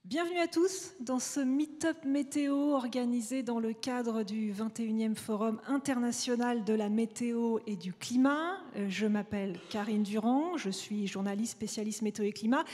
Bienvenue à tous dans ce Meet-up météo organisé dans le cadre du 21e Forum international de la météo et du climat. Je m'appelle Karine Durand, je suis journaliste spécialiste météo et climat.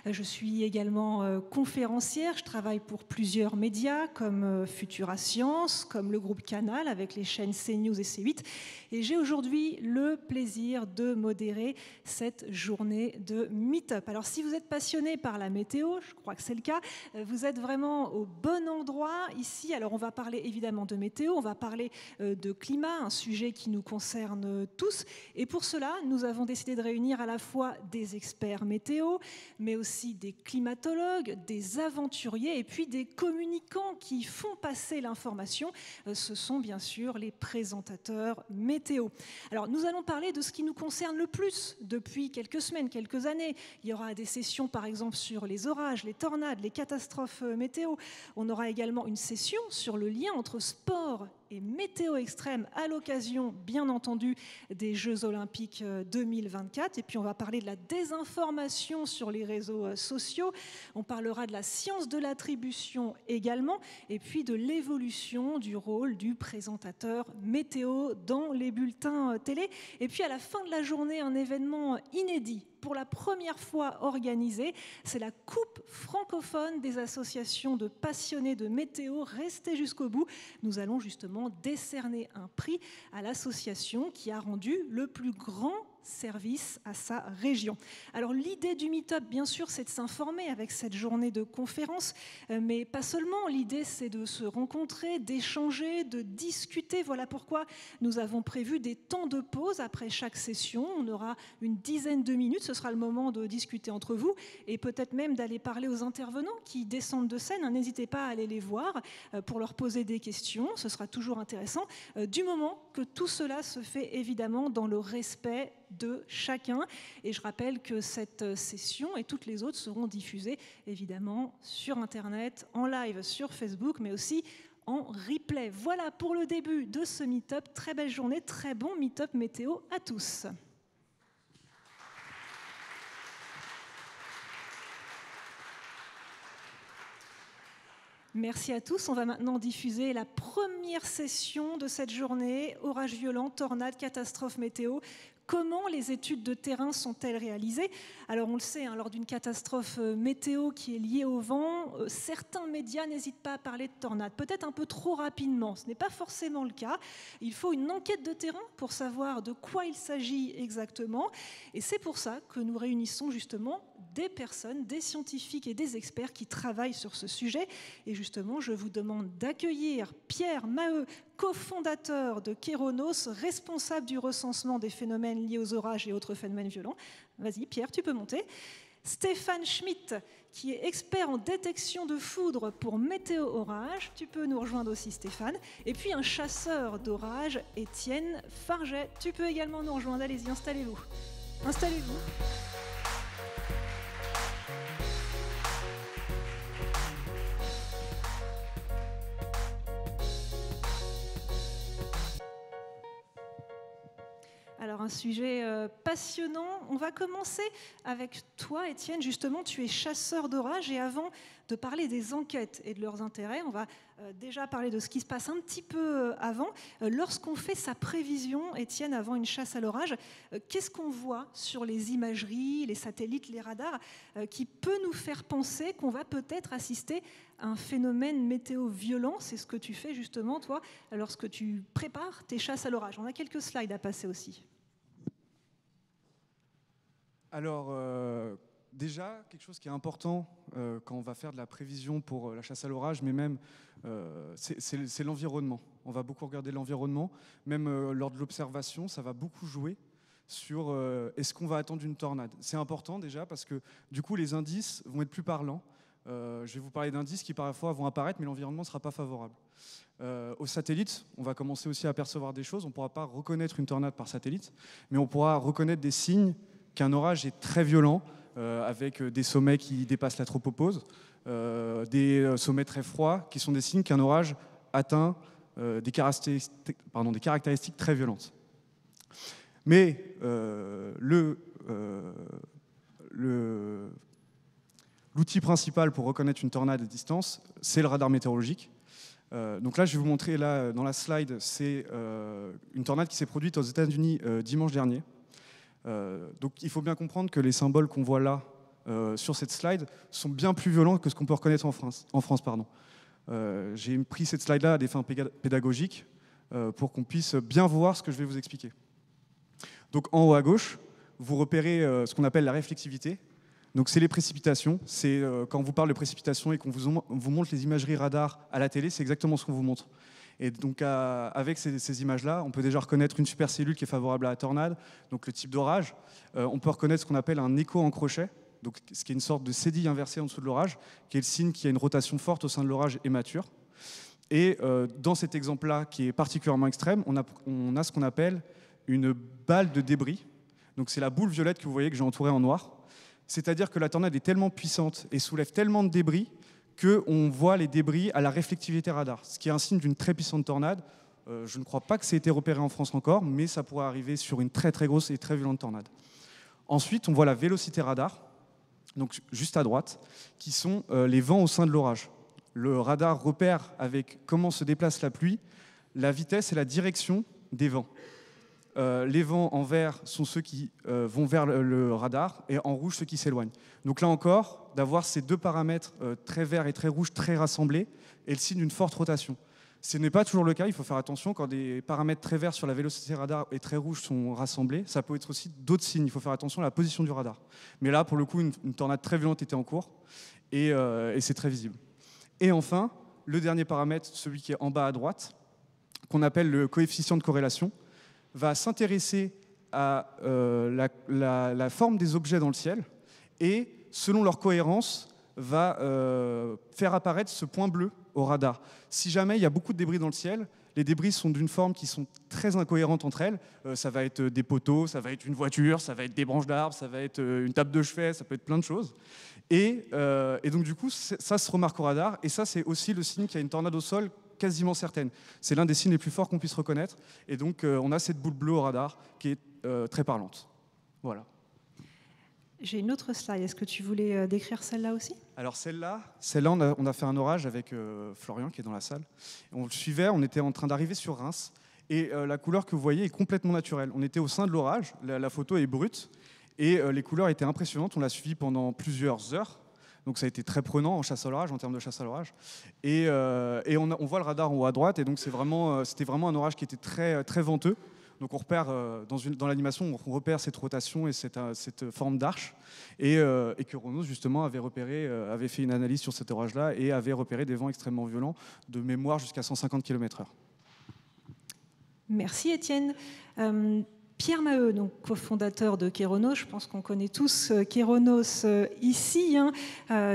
Je suis également conférencière, je travaille pour plusieurs médias comme Futura Science, comme le groupe Canal avec les chaînes CNews et C8. Et j'ai aujourd'hui le plaisir de modérer cette journée de Meet-up. Alors si vous êtes passionné par la météo, je crois que c'est le cas, vous êtes vraiment au bon endroit ici. Alors on va parler évidemment de météo, on va parler de climat, un sujet qui nous concerne tous. Et pour cela, nous avons décidé de réunir à la fois des experts météo, mais aussi des climatologues, des aventuriers et puis des communicants qui font passer l'information. Ce sont bien sûr les présentateurs météo. Alors nous allons parler de ce qui nous concerne le plus depuis quelques semaines, quelques années. Il y aura des sessions par exemple sur les orages, les tornades, les catastrophes météo. On aura également une session sur le lien entre sport et météo extrême à l'occasion, bien entendu, des Jeux Olympiques 2024. Et puis on va parler de la désinformation sur les réseaux sociaux. On parlera de la science de l'attribution également. Et puis de l'évolution du rôle du présentateur météo dans les bulletins télé. Et puis à la fin de la journée, un événement inédit. Pour la première fois organisée, c'est la Coupe francophone des associations de passionnés de météo. Restez jusqu'au bout. Nous allons justement décerner un prix à l'association qui a rendu le plus grand service à sa région. Alors l'idée du Meet-up, bien sûr, c'est de s'informer avec cette journée de conférence, mais pas seulement. L'idée, c'est de se rencontrer, d'échanger, de discuter. Voilà pourquoi nous avons prévu des temps de pause après chaque session. On aura une dizaine de minutes. Ce sera le moment de discuter entre vous et peut-être même d'aller parler aux intervenants qui descendent de scène. N'hésitez pas à aller les voir pour leur poser des questions. Ce sera toujours intéressant, du moment que tout cela se fait évidemment dans le respect de chacun. Et je rappelle que cette session et toutes les autres seront diffusées évidemment sur Internet, en live sur Facebook, mais aussi en replay. Voilà pour le début de ce Meet-up. Très belle journée, très bon Meet-up météo à tous. Merci à tous. On va maintenant diffuser la première session de cette journée. Orages violents, tornades, catastrophes météo. Comment les études de terrain sont-elles réalisées? Alors on le sait, lors d'une catastrophe météo qui est liée au vent, certains médias n'hésitent pas à parler de tornades, peut-être un peu trop rapidement. Ce n'est pas forcément le cas. Il faut une enquête de terrain pour savoir de quoi il s'agit exactement. Et c'est pour ça que nous réunissons justement des personnes, des scientifiques et des experts qui travaillent sur ce sujet. Et justement, je vous demande d'accueillir Pierre Maheu, cofondateur de Kéronos, responsable du recensement des phénomènes liés aux orages et autres phénomènes violents. Vas-y, Pierre, tu peux monter. Stéphane Schmitt, qui est expert en détection de foudre pour Météo Orage. Tu peux nous rejoindre aussi, Stéphane. Et puis un chasseur d'orage, Étienne Farget. Tu peux également nous rejoindre. Allez-y, installez-vous. Installez-vous. Alors un sujet passionnant. On va commencer avec toi, Étienne. Justement, tu es chasseur d'orage et avant de parler des enquêtes et de leurs intérêts, on va déjà parler de ce qui se passe un petit peu avant. Lorsqu'on fait sa prévision, Étienne, avant une chasse à l'orage, qu'est-ce qu'on voit sur les imageries, les satellites, les radars, qui peut nous faire penser qu'on va peut-être assister à un phénomène météo violent? C'est ce que tu fais justement, toi, lorsque tu prépares tes chasses à l'orage. On a quelques slides à passer aussi. Alors, déjà, quelque chose qui est important quand on va faire de la prévision pour la chasse à l'orage, mais même, c'est l'environnement. On va beaucoup regarder l'environnement. Même lors de l'observation, ça va beaucoup jouer sur est-ce qu'on va attendre une tornade. C'est important déjà parce que du coup, les indices vont être plus parlants. Je vais vous parler d'indices qui parfois vont apparaître, mais l'environnement ne sera pas favorable. Au satellite, on va commencer aussi à apercevoir des choses. On ne pourra pas reconnaître une tornade par satellite, mais on pourra reconnaître des signes qu'un orage est très violent, avec des sommets qui dépassent la tropopause, des sommets très froids, qui sont des signes qu'un orage atteint des caractéristiques très violentes. Mais le l'outil principal pour reconnaître une tornade à distance, c'est le radar météorologique. Donc là, je vais vous montrer, là, dans la slide, c'est une tornade qui s'est produite aux États-Unis dimanche dernier. Donc il faut bien comprendre que les symboles qu'on voit là, sur cette slide, sont bien plus violents que ce qu'on peut reconnaître en France. J'ai pris cette slide-là à des fins pédagogiques pour qu'on puisse bien voir ce que je vais vous expliquer. Donc en haut à gauche, vous repérez ce qu'on appelle la réflexivité. Donc c'est les précipitations. C'est quand on vous parle de précipitations et qu'on vous montre les imageries radar à la télé, c'est exactement ce qu'on vous montre. Et donc avec ces images-là, on peut déjà reconnaître une supercellule qui est favorable à la tornade, donc le type d'orage. On peut reconnaître ce qu'on appelle un écho en crochet, donc ce qui est une sorte de cédille inversée en dessous de l'orage, qui est le signe qu'il y a une rotation forte au sein de l'orage et mature. Et dans cet exemple-là, qui est particulièrement extrême, on a ce qu'on appelle une balle de débris. Donc c'est la boule violette que vous voyez que j'ai entourée en noir. C'est-à-dire que la tornade est tellement puissante et soulève tellement de débris qu'on voit les débris à la réflectivité radar, ce qui est un signe d'une très puissante tornade. Je ne crois pas que ça ait été repéré en France encore, mais ça pourrait arriver sur une très très grosse et très violente tornade. Ensuite, on voit la vélocité radar, donc juste à droite, qui sont les vents au sein de l'orage. Le radar repère avec comment se déplace la pluie, la vitesse et la direction des vents. Les vents en vert sont ceux qui vont vers le radar et en rouge ceux qui s'éloignent. Donc là encore, d'avoir ces deux paramètres très vert et très rouge très rassemblés est le signe d'une forte rotation. Ce n'est pas toujours le cas, il faut faire attention quand des paramètres très verts sur la vélocité radar et très rouges sont rassemblés, ça peut être aussi d'autres signes, il faut faire attention à la position du radar. Mais là, pour le coup, une tornade très violente était en cours et c'est très visible. Et enfin, le dernier paramètre, celui qui est en bas à droite, qu'on appelle le coefficient de corrélation, va s'intéresser à la forme des objets dans le ciel et, selon leur cohérence, va faire apparaître ce point bleu au radar. Si jamais il y a beaucoup de débris dans le ciel, les débris sont d'une forme qui sont très incohérentes entre elles. Ça va être des poteaux, ça va être une voiture, ça va être des branches d'arbres, ça va être une table de chevet, ça peut être plein de choses. Et donc du coup, ça se remarque au radar et ça c'est aussi le signe qu'il y a une tornade au sol quasiment certaine. C'est l'un des signes les plus forts qu'on puisse reconnaître. Et donc, on a cette boule bleue au radar qui est très parlante. Voilà. J'ai une autre slide. Est-ce que tu voulais décrire celle-là aussi ? Alors celle-là on a fait un orage avec Florian qui est dans la salle. On le suivait, on était en train d'arriver sur Reims. Et la couleur que vous voyez est complètement naturelle. On était au sein de l'orage, la photo est brute. Et les couleurs étaient impressionnantes. On l'a suivi pendant plusieurs heures. Donc ça a été très prenant en chasse à l'orage, en termes de chasse à l'orage. Et on voit le radar en haut à droite, et donc c'était vraiment un orage qui était très, très venteux. Donc on repère, dans l'animation, on repère cette rotation et cette forme d'arche. Et Kéronos, justement, avait fait une analyse sur cet orage-là et avait repéré des vents extrêmement violents, de mémoire jusqu'à 150 km/h. Merci Étienne. Pierre Maheu, donc cofondateur de Kéronos, je pense qu'on connaît tous Kéronos ici,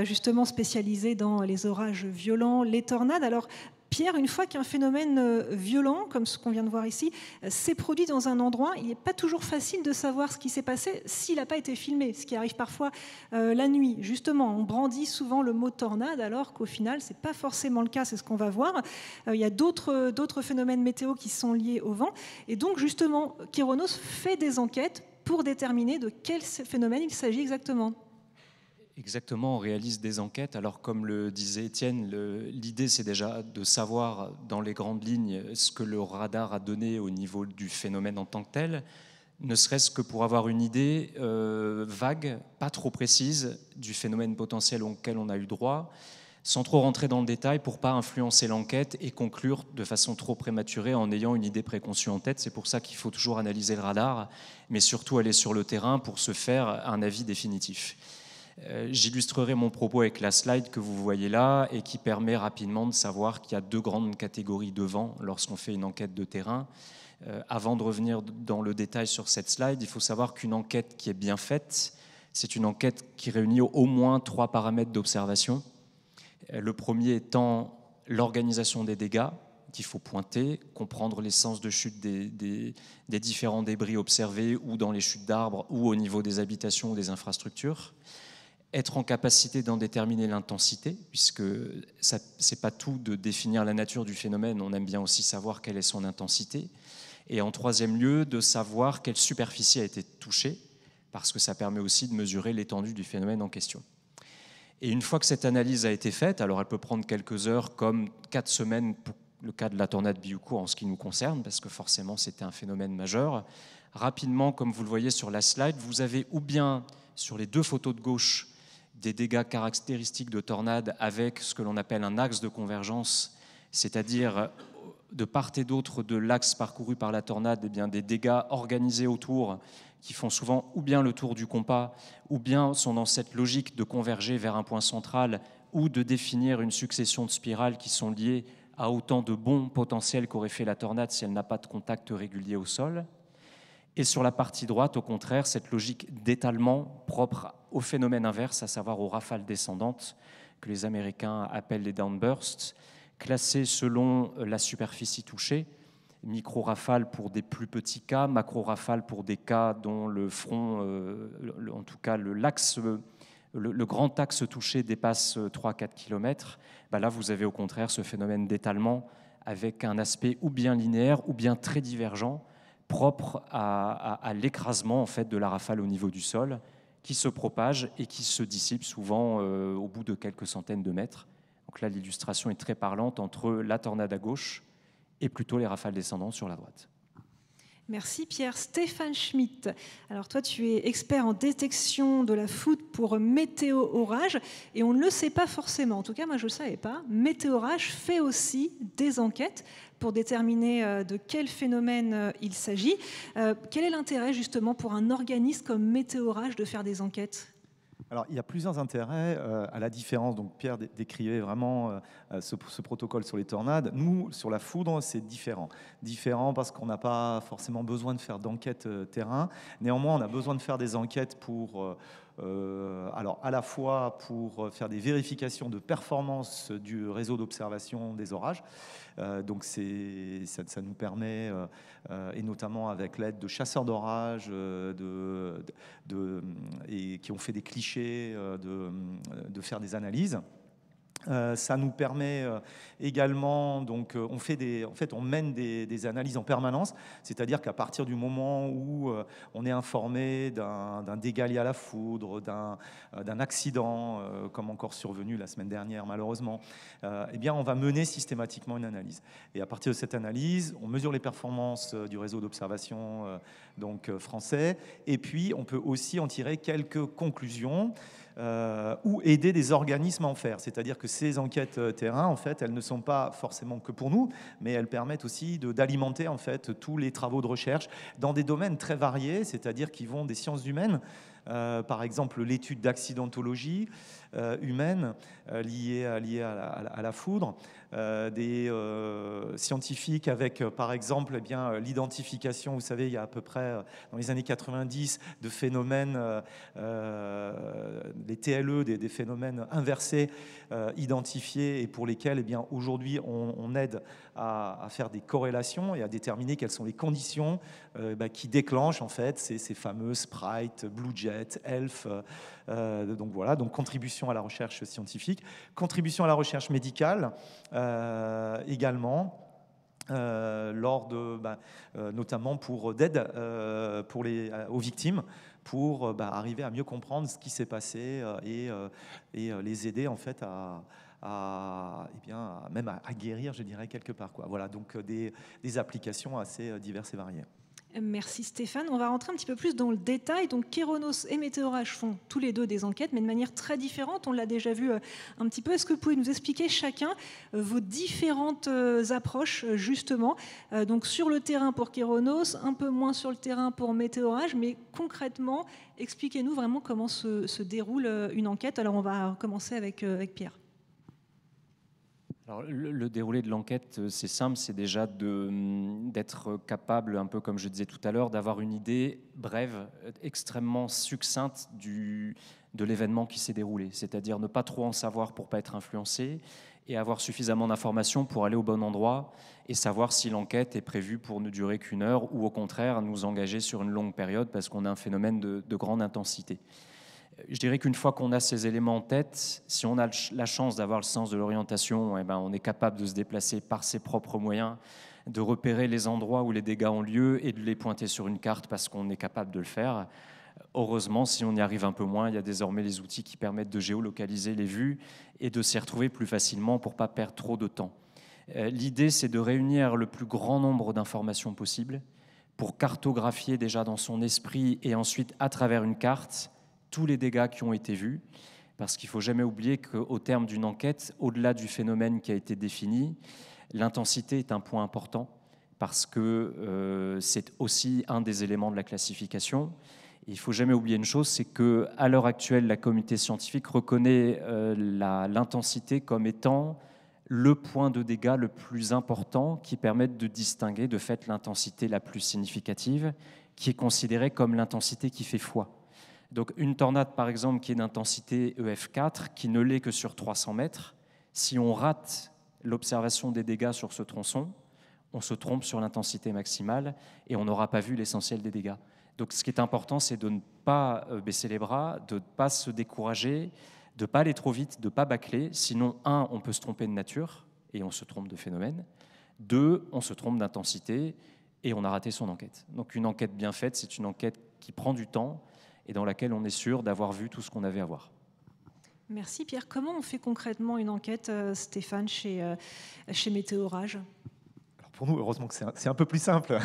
justement spécialisé dans les orages violents, les tornades. Alors Pierre, une fois qu'un phénomène violent, comme ce qu'on vient de voir ici, s'est produit dans un endroit, il n'est pas toujours facile de savoir ce qui s'est passé s'il n'a pas été filmé, ce qui arrive parfois la nuit. Justement, on brandit souvent le mot tornade, alors qu'au final, ce n'est pas forcément le cas, c'est ce qu'on va voir. Il y a d'autres phénomènes météo qui sont liés au vent. Et donc, justement, Kéronos fait des enquêtes pour déterminer de quel phénomène il s'agit exactement. Exactement, on réalise des enquêtes. Alors, comme le disait Étienne, l'idée, c'est déjà de savoir dans les grandes lignes ce que le radar a donné au niveau du phénomène en tant que tel, ne serait-ce que pour avoir une idée vague, pas trop précise, du phénomène potentiel auquel on a eu droit, sans trop rentrer dans le détail pour ne pas influencer l'enquête et conclure de façon trop prématurée en ayant une idée préconçue en tête. C'est pour ça qu'il faut toujours analyser le radar, mais surtout aller sur le terrain pour se faire un avis définitif. J'illustrerai mon propos avec la slide que vous voyez là et qui permet rapidement de savoir qu'il y a deux grandes catégories de vent lorsqu'on fait une enquête de terrain. Avant de revenir dans le détail sur cette slide, il faut savoir qu'une enquête qui est bien faite, c'est une enquête qui réunit au moins 3 paramètres d'observation. Le premier étant l'organisation des dégâts qu'il faut pointer, comprendre l'essence de chute des différents débris observés ou dans les chutes d'arbres ou au niveau des habitations ou des infrastructures. Être en capacité d'en déterminer l'intensité, puisque ce n'est pas tout de définir la nature du phénomène, on aime bien aussi savoir quelle est son intensité. Et en troisième lieu, de savoir quelle superficie a été touchée, parce que ça permet aussi de mesurer l'étendue du phénomène en question. Et une fois que cette analyse a été faite, alors elle peut prendre quelques heures, comme 4 semaines pour le cas de la tornade Byuko en ce qui nous concerne, parce que forcément c'était un phénomène majeur. Rapidement, comme vous le voyez sur la slide, vous avez ou bien sur les 2 photos de gauche des dégâts caractéristiques de tornade avec ce que l'on appelle un axe de convergence, c'est-à-dire de part et d'autre de l'axe parcouru par la tornade, eh bien, des dégâts organisés autour qui font souvent ou bien le tour du compas, ou bien sont dans cette logique de converger vers un point central ou de définir une succession de spirales qui sont liées à autant de bons potentiels qu'aurait fait la tornade si elle n'a pas de contact régulier au sol. Et sur la partie droite, au contraire, cette logique d'étalement propre au phénomène inverse, à savoir aux rafales descendantes, que les Américains appellent les downbursts, classées selon la superficie touchée, micro-rafales pour des plus petits cas, macro-rafales pour des cas dont le front, en tout cas le grand axe touché dépasse 3-4 km. Là, vous avez au contraire ce phénomène d'étalement avec un aspect ou bien linéaire ou bien très divergent, propre à l'écrasement en fait, de la rafale au niveau du sol, qui se propage et qui se dissipe souvent au bout de quelques centaines de mètres. Donc là, l'illustration est très parlante entre la tornade à gauche et plutôt les rafales descendantes sur la droite. Merci Pierre. Stéphane Schmitt, alors toi tu es expert en détection de la foudre pour Météo-Orage et on ne le sait pas forcément, en tout cas moi je ne le savais pas, Météo-Orage fait aussi des enquêtes pour déterminer de quel phénomène il s'agit. Quel est l'intérêt justement pour un organisme comme Météo-Orage de faire des enquêtes ? Alors, il y a plusieurs intérêts à la différence. Donc, Pierre décrivait vraiment ce protocole sur les tornades. Nous, sur la foudre, c'est différent. Différent parce qu'on n'a pas forcément besoin de faire d'enquête terrain. Néanmoins, on a besoin de faire des enquêtes pour... alors à la fois pour faire des vérifications de performance du réseau d'observation des orages, donc ça nous permet, et notamment avec l'aide de chasseurs d'orages et qui ont fait des clichés, de faire des analyses. Ça nous permet également, donc on mène des analyses en permanence, c'est-à-dire qu'à partir du moment où on est informé d'un dégât lié à la foudre, d'un accident, comme encore survenu la semaine dernière malheureusement, eh bien on va mener systématiquement une analyse. Et à partir de cette analyse, on mesure les performances du réseau d'observation français, et puis on peut aussi en tirer quelques conclusions. Ou aider des organismes à en faire. C'est-à-dire que ces enquêtes terrain, en fait, elles ne sont pas forcément que pour nous, mais elles permettent aussi d'alimenter en fait tous les travaux de recherche dans des domaines très variés, c'est-à-dire qui vont des sciences humaines, par exemple l'étude d'accidentologie humaine liée à la foudre, des scientifiques avec par exemple l'identification, vous savez, il y a à peu près dans les années 90 de phénomènes, les TLE, des phénomènes inversés identifiés et pour lesquels aujourd'hui on aide à faire des corrélations et à déterminer quelles sont les conditions qui déclenchent en fait ces fameux Sprite, Blue Jet, ELF. Donc voilà, donc contribution à la recherche scientifique, contribution à la recherche médicale également. Notamment d'aide aux victimes pour arriver à mieux comprendre ce qui s'est passé et les aider en fait même à guérir, je dirais, quelque part, quoi. Voilà, donc des applications assez diverses et variées. Merci Stéphane. On va rentrer un petit peu plus dans le détail. Donc Kéronos et Météorage font tous les deux des enquêtes, mais de manière très différente. On l'a déjà vu un petit peu. Est-ce que vous pouvez nous expliquer chacun vos différentes approches, justement, donc sur le terrain pour Kéronos, un peu moins sur le terrain pour Météorage, mais concrètement, expliquez-nous vraiment comment se déroule une enquête. Alors on va commencer avec Pierre. Alors, le déroulé de l'enquête, c'est simple, c'est déjà d'être capable, un peu comme je disais tout à l'heure, d'avoir une idée brève, extrêmement succincte de l'événement qui s'est déroulé. C'est-à-dire ne pas trop en savoir pour ne pas être influencé et avoir suffisamment d'informations pour aller au bon endroit et savoir si l'enquête est prévue pour ne durer qu'une heure ou au contraire nous engager sur une longue période parce qu'on a un phénomène de grande intensité. Je dirais qu'une fois qu'on a ces éléments en tête, si on a la chance d'avoir le sens de l'orientation, on est capable de se déplacer par ses propres moyens, de repérer les endroits où les dégâts ont lieu et de les pointer sur une carte parce qu'on est capable de le faire. Heureusement, si on y arrive un peu moins, il y a désormais les outils qui permettent de géolocaliser les vues et de s'y retrouver plus facilement pour ne pas perdre trop de temps. L'idée, c'est de réunir le plus grand nombre d'informations possible pour cartographier déjà dans son esprit et ensuite à travers une carte tous les dégâts qui ont été vus. Parce qu'il ne faut jamais oublier qu'au terme d'une enquête, au-delà du phénomène qui a été défini, l'intensité est un point important parce que c'est aussi un des éléments de la classification. Il ne faut jamais oublier une chose, c'est qu'à l'heure actuelle, la communauté scientifique reconnaît l'intensité comme étant le point de dégâts le plus important qui permette de distinguer de fait l'intensité la plus significative, qui est considérée comme l'intensité qui fait foi. Donc une tornade, par exemple, qui est d'intensité EF4, qui ne l'est que sur 300 mètres, si on rate l'observation des dégâts sur ce tronçon, on se trompe sur l'intensité maximale et on n'aura pas vu l'essentiel des dégâts. Donc ce qui est important, c'est de ne pas baisser les bras, de ne pas se décourager, de ne pas aller trop vite, de ne pas bâcler. Sinon, 1, on peut se tromper de nature et on se trompe de phénomène. 2, on se trompe d'intensité et on a raté son enquête. Donc une enquête bien faite, c'est une enquête qui prend du temps et dans laquelle on est sûr d'avoir vu tout ce qu'on avait à voir. Merci Pierre. Comment on fait concrètement une enquête, Stéphane, chez Météorage ? Pour nous, heureusement que c'est un peu plus simple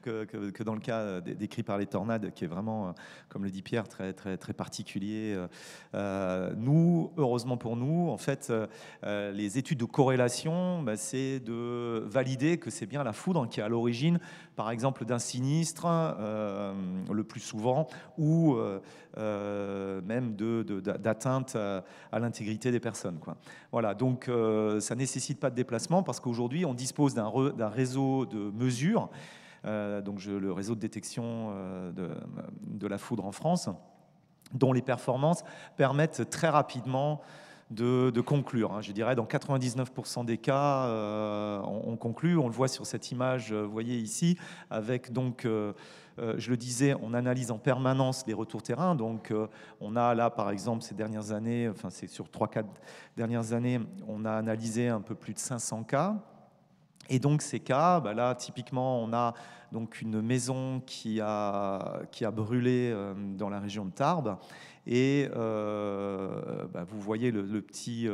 que dans le cas décrit par les tornades, qui est vraiment, comme le dit Pierre, très, très, très particulier. Nous, heureusement pour nous, en fait, les études de corrélation, c'est de valider que c'est bien la foudre qui est à l'origine, par exemple, d'un sinistre, le plus souvent, ou même d'atteinte à l'intégrité des personnes, quoi. Voilà, donc ça ne nécessite pas de déplacement parce qu'aujourd'hui, on dispose d'un réseau de mesures, donc le réseau de détection de la foudre en France, dont les performances permettent très rapidement de conclure. Je dirais dans 99% des cas, on conclut. On le voit sur cette image, vous voyez ici, avec donc, je le disais, on analyse en permanence les retours terrain. Donc on a là, par exemple, ces dernières années, enfin c'est sur 3-4 dernières années, on a analysé un peu plus de 500 cas. Et donc ces cas, là typiquement on a donc une maison qui a brûlé dans la région de Tarbes et vous voyez le petit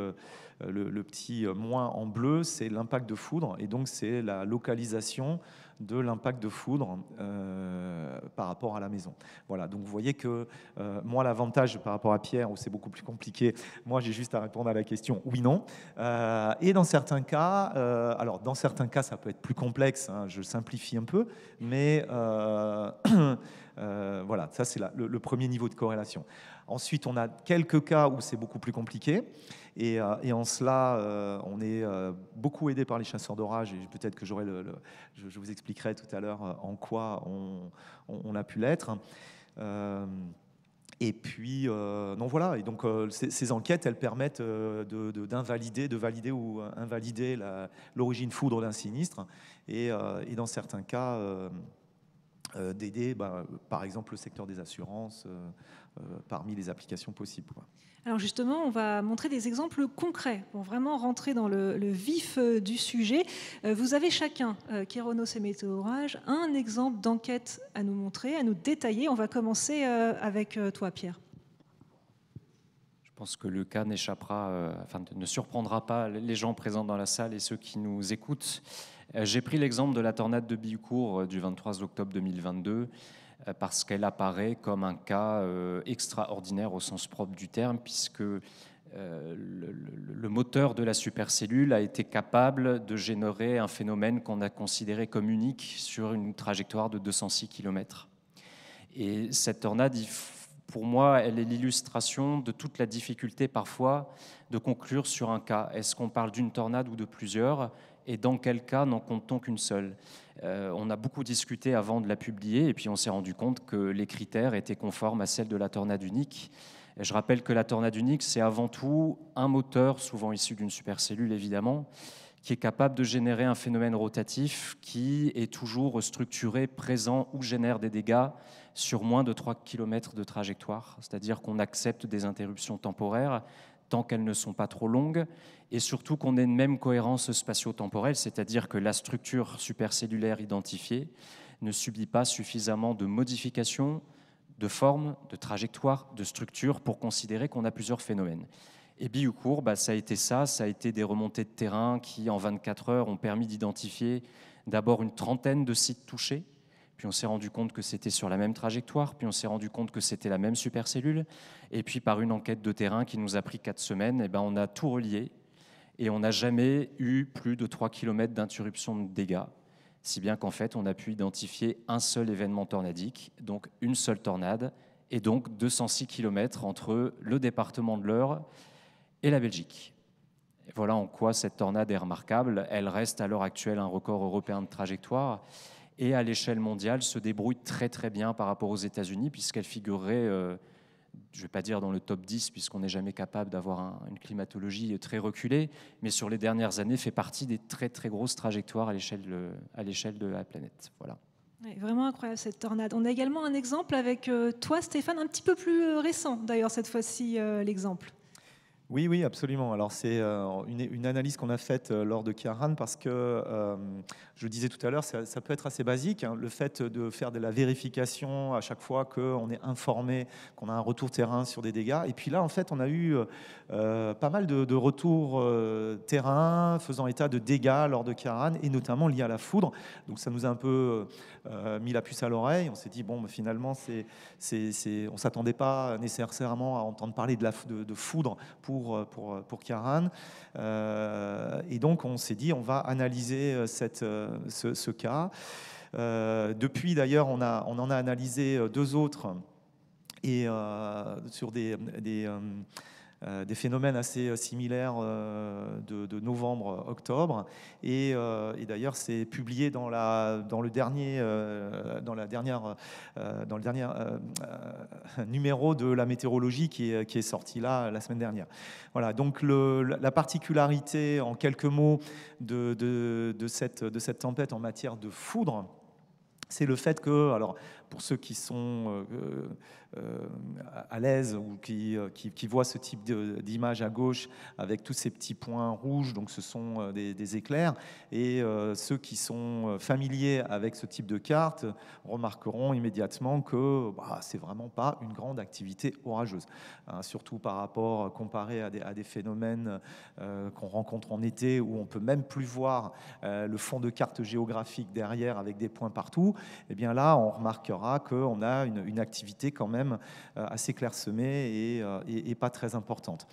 moins en bleu, c'est l'impact de foudre et donc c'est la localisation de l'impact de foudre par rapport à la maison. Voilà, donc vous voyez que moi, l'avantage par rapport à Pierre, où c'est beaucoup plus compliqué, moi j'ai juste à répondre à la question oui, non. Et dans certains cas, alors dans certains cas, ça peut être plus complexe, hein, je simplifie un peu, mais voilà, ça c'est le premier niveau de corrélation. Ensuite, on a quelques cas où c'est beaucoup plus compliqué. Et en cela, on est beaucoup aidé par les chasseurs d'orage. Et peut-être que je vous expliquerai tout à l'heure en quoi on a pu l'être. Et puis, non, voilà. Et donc, ces enquêtes, elles permettent de valider ou invalider l'origine foudre d'un sinistre. Et dans certains cas, d'aider, par exemple, le secteur des assurances parmi les applications possibles, quoi. Alors justement, on va montrer des exemples concrets pour vraiment rentrer dans le vif du sujet. Vous avez chacun, Kéronos et Météorage, un exemple d'enquête à nous montrer, à nous détailler. On va commencer avec toi, Pierre. Je pense que le cas n'échappera, ne surprendra pas les gens présents dans la salle et ceux qui nous écoutent. J'ai pris l'exemple de la tornade de Bihucourt du 23 octobre 2022 parce qu'elle apparaît comme un cas extraordinaire au sens propre du terme, puisque le moteur de la supercellule a été capable de générer un phénomène qu'on a considéré comme unique sur une trajectoire de 206 km. Et cette tornade, pour moi, elle est l'illustration de toute la difficulté parfois de conclure sur un cas. Est-ce qu'on parle d'une tornade ou de plusieurs ? Et dans quel cas n'en compte-t-on qu'une seule ? On a beaucoup discuté avant de la publier et puis on s'est rendu compte que les critères étaient conformes à celles de la tornade unique. Et je rappelle que la tornade unique, c'est avant tout un moteur, souvent issu d'une supercellule évidemment, qui est capable de générer un phénomène rotatif qui est toujours structuré, présent ou génère des dégâts sur moins de 3 km de trajectoire. C'est-à-dire qu'on accepte des interruptions temporaires tant qu'elles ne sont pas trop longues, et surtout qu'on ait une même cohérence spatio-temporelle, c'est-à-dire que la structure supercellulaire identifiée ne subit pas suffisamment de modifications, de forme, de trajectoire, de structure pour considérer qu'on a plusieurs phénomènes. Et Bihucourt, ça a été ça, ça a été des remontées de terrain qui, en 24 heures, ont permis d'identifier d'abord une trentaine de sites touchés, puis on s'est rendu compte que c'était sur la même trajectoire, puis on s'est rendu compte que c'était la même supercellule, et puis par une enquête de terrain qui nous a pris 4 semaines, on a tout relié, et on n'a jamais eu plus de 3 km d'interruption de dégâts, si bien qu'en fait, on a pu identifier un seul événement tornadique, donc une seule tornade, et donc 206 km entre le département de l'Eure et la Belgique. Et voilà en quoi cette tornade est remarquable. Elle reste à l'heure actuelle un record européen de trajectoire et à l'échelle mondiale se débrouille très très bien par rapport aux États-Unis puisqu'elle figurerait, je ne vais pas dire dans le top 10 puisqu'on n'est jamais capable d'avoir une climatologie très reculée, mais sur les dernières années fait partie des très très grosses trajectoires à l'échelle de la planète. Voilà. Oui, vraiment incroyable cette tornade. On a également un exemple avec toi Stéphane, un petit peu plus récent d'ailleurs cette fois-ci l'exemple. Oui, absolument. Alors c'est une analyse qu'on a faite lors de Ciarán parce que, je disais tout à l'heure, ça peut être assez basique, hein, le fait de faire de la vérification à chaque fois qu'on est informé, qu'on a un retour terrain sur des dégâts. Et puis là, en fait, on a eu pas mal de retours terrain faisant état de dégâts lors de Ciarán et notamment liés à la foudre. Donc ça nous a un peu mis la puce à l'oreille. On s'est dit, bon, finalement, on ne s'attendait pas nécessairement à entendre parler de foudre pour Ciarán. Et donc, on s'est dit, on va analyser ce cas. Depuis, d'ailleurs, on en a analysé 2 autres et sur des phénomènes assez similaires de novembre-octobre. Et d'ailleurs, c'est publié dans le dernier numéro de la météorologie qui est sorti là la semaine dernière. Voilà, donc la particularité, en quelques mots, de cette tempête en matière de foudre, c'est le fait que, alors pour ceux qui sont à l'aise ou qui voient ce type d'image à gauche avec tous ces petits points rouges, donc ce sont des éclairs, et ceux qui sont familiers avec ce type de carte remarqueront immédiatement que c'est vraiment pas une grande activité orageuse, hein, surtout par rapport comparé à des phénomènes qu'on rencontre en été où on peut même plus voir le fond de carte géographique derrière avec des points partout. Et bien là, on remarquera qu'on a une activité quand même assez clairsemée et pas très importante.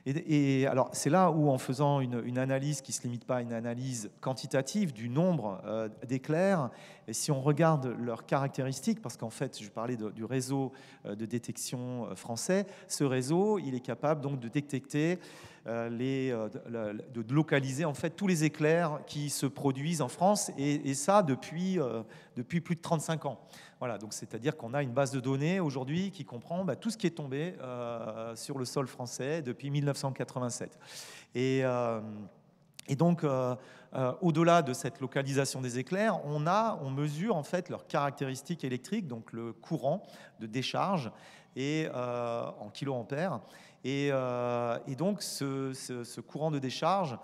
Et alors, c'est là où, en faisant une analyse qui ne se limite pas à une analyse quantitative du nombre d'éclairs, et si on regarde leurs caractéristiques, parce qu'en fait, je parlais du réseau de détection français, ce réseau, il est capable donc de détecter de localiser en fait tous les éclairs qui se produisent en France, et ça depuis plus de 35 ans. Voilà, donc c'est-à-dire qu'on a une base de données aujourd'hui qui comprend tout ce qui est tombé sur le sol français depuis 1987. Et donc, au-delà de cette localisation des éclairs, on mesure en fait leurs caractéristiques électriques, donc le courant de décharge et en kiloampères. Et donc, ce courant de décharge,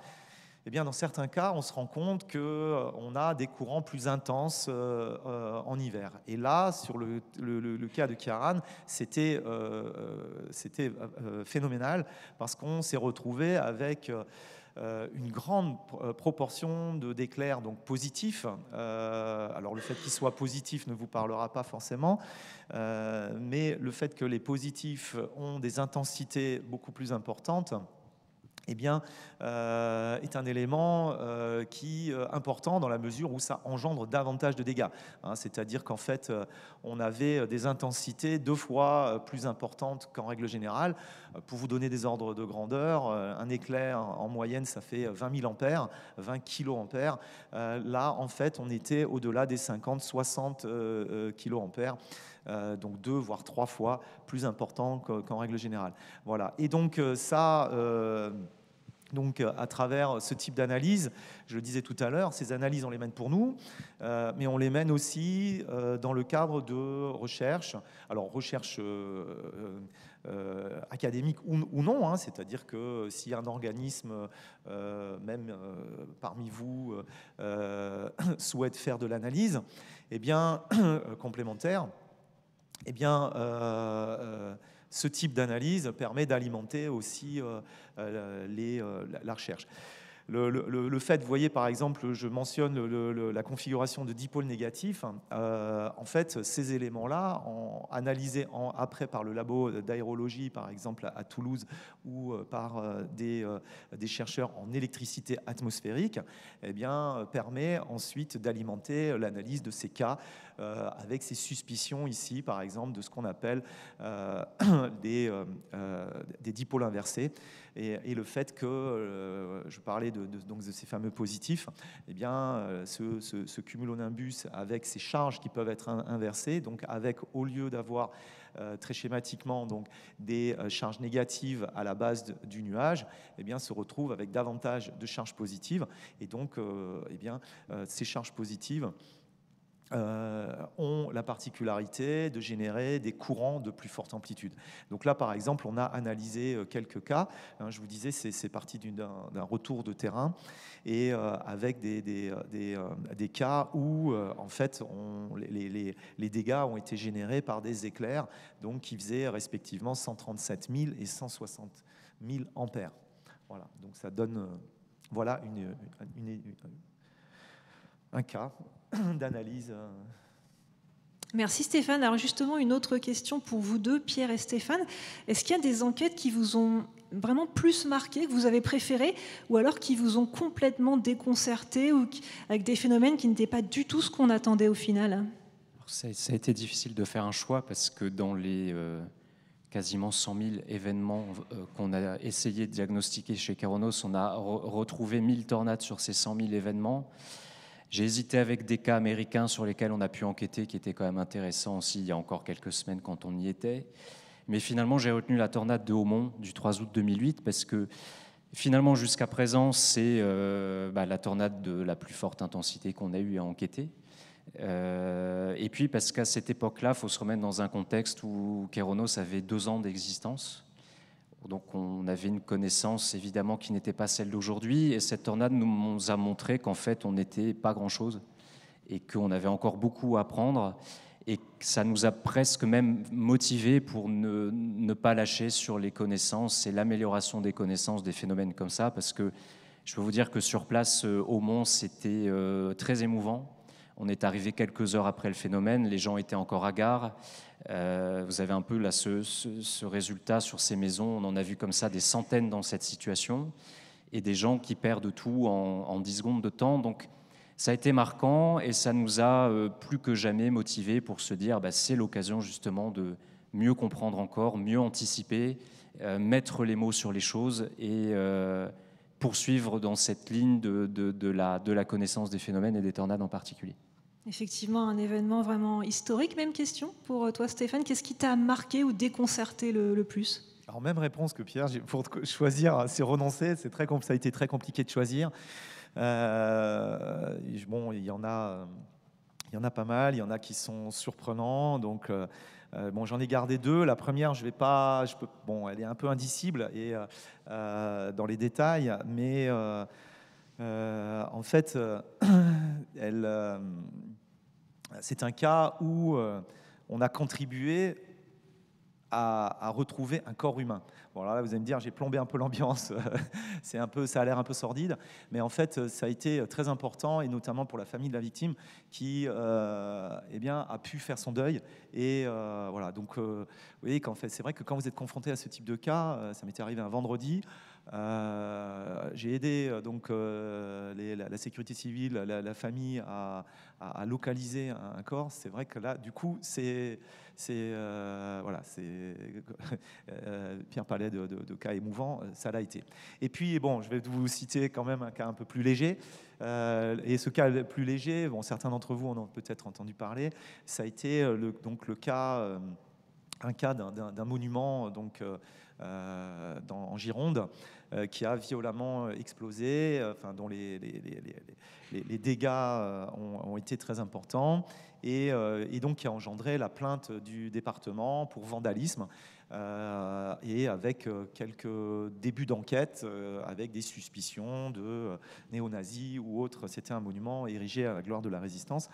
eh bien, dans certains cas, on se rend compte qu'on a des courants plus intenses en hiver. Et là, sur le cas de Ciarán, c'était phénoménal parce qu'on s'est retrouvé avec une grande proportion d'éclairs donc positifs. Alors le fait qu'ils soient positifs ne vous parlera pas forcément, mais le fait que les positifs ont des intensités beaucoup plus importantes, eh bien, est un élément qui est important dans la mesure où ça engendre davantage de dégâts. Hein, c'est-à-dire qu'en fait, on avait des intensités 2 fois plus importantes qu'en règle générale. Pour vous donner des ordres de grandeur, un éclair, en moyenne, ça fait 20 000 ampères, 20 kiloampères. Là, en fait, on était au-delà des 50-60 kiloampères. Donc 2 voire 3 fois plus important qu'en règle générale. Voilà. Et donc ça, donc à travers ce type d'analyse, je le disais tout à l'heure, ces analyses on les mène pour nous, mais on les mène aussi dans le cadre de recherche. Alors recherche académique ou non, hein, c'est-à-dire que si un organisme, même parmi vous, souhaite faire de l'analyse, eh bien complémentaire, eh bien, ce type d'analyse permet d'alimenter aussi la recherche. Le fait, vous voyez par exemple, je mentionne la configuration de dipôles négatifs. En fait, ces éléments-là, analysés après par le labo d'aérologie, par exemple à Toulouse, ou par des chercheurs en électricité atmosphérique, eh bien, permet ensuite d'alimenter l'analyse de ces cas avec ces suspicions ici, par exemple, de ce qu'on appelle des dipôles inversés. Et le fait que, je parlais donc de ces fameux positifs, eh bien, ce cumulonimbus avec ces charges qui peuvent être inversées, donc avec, au lieu d'avoir très schématiquement donc, des charges négatives à la base du nuage, eh bien, se retrouve avec davantage de charges positives. Et donc, eh bien, ces charges positives ont la particularité de générer des courants de plus forte amplitude. Donc là, par exemple, on a analysé quelques cas. Je vous disais, c'est parti d'un retour de terrain et avec des cas où, en fait, les dégâts ont été générés par des éclairs donc, qui faisaient respectivement 137 000 et 160 000 ampères. Voilà, donc ça donne voilà un cas d'analyse. Merci Stéphane. Alors justement, une autre question pour vous deux, Pierre et Stéphane. Est-ce qu'il y a des enquêtes qui vous ont vraiment plus marqué, que vous avez préférées, ou alors qui vous ont complètement déconcerté, ou avec des phénomènes qui n'étaient pas du tout ce qu'on attendait au final? Ça a été difficile de faire un choix parce que dans les quasiment 100 000 événements qu'on a essayé de diagnostiquer chez Keronos, on a retrouvé 1000 tornades sur ces 100 000 événements. J'ai hésité avec des cas américains sur lesquels on a pu enquêter, qui étaient quand même intéressants aussi il y a encore quelques semaines quand on y était. Mais finalement, j'ai retenu la tornade de Haumont du 3 août 2008 parce que finalement, jusqu'à présent, c'est la tornade de la plus forte intensité qu'on a eu à enquêter. Et puis parce qu'à cette époque-là, il faut se remettre dans un contexte où Keronos avait 2 ans d'existence. Donc on avait une connaissance évidemment qui n'était pas celle d'aujourd'hui, et cette tornade nous a montré qu'en fait on n'était pas grand-chose et qu'on avait encore beaucoup à apprendre, et ça nous a presque même motivés pour ne pas lâcher sur les connaissances et l'amélioration des connaissances des phénomènes comme ça, parce que je peux vous dire que sur place au Mont, c'était très émouvant. On est arrivé quelques heures après le phénomène, les gens étaient encore hagards. Vous avez un peu là ce résultat sur ces maisons. On en a vu comme ça des centaines dans cette situation, et des gens qui perdent tout en 10 secondes de temps. Donc ça a été marquant, et ça nous a plus que jamais motivés pour se dire c'est l'occasion justement de mieux comprendre encore, mieux anticiper, mettre les mots sur les choses et poursuivre dans cette ligne de la connaissance des phénomènes et des tornades en particulier. Effectivement, un événement vraiment historique. Même question pour toi, Stéphane. Qu'est-ce qui t'a marqué ou déconcerté le plus? Alors, même réponse que Pierre. Pour choisir, c'est renoncer. Ça a été très compliqué de choisir. Bon, il y en a pas mal. Il y en a qui sont surprenants. Donc, bon, j'en ai gardé 2. La première, bon, elle est un peu indicible et dans les détails, mais en fait, c'est un cas où on a contribué à retrouver un corps humain. Bon, alors là, vous allez me dire, j'ai plombé un peu l'ambiance, ça a l'air un peu sordide, mais en fait, ça a été très important, et notamment pour la famille de la victime, qui a pu faire son deuil. Et voilà, donc vous voyez qu'en fait, c'est vrai que quand vous êtes confronté à ce type de cas, ça m'était arrivé un vendredi. J'ai aidé donc la sécurité civile, la famille à localiser un corps. C'est vrai que là, du coup, voilà, Pierre parlait de cas émouvants, ça l'a été. Et puis, bon, je vais vous citer quand même un cas un peu plus léger. Et ce cas plus léger, bon, certains d'entre vous en ont peut-être entendu parler, ça a été un cas d'un monument donc, en Gironde qui a violemment explosé, dont les dégâts ont été très importants, et donc qui a engendré la plainte du département pour vandalisme, et avec quelques débuts d'enquête, avec des suspicions de néo-nazis ou autres. C'était un monument érigé à la gloire de la résistance.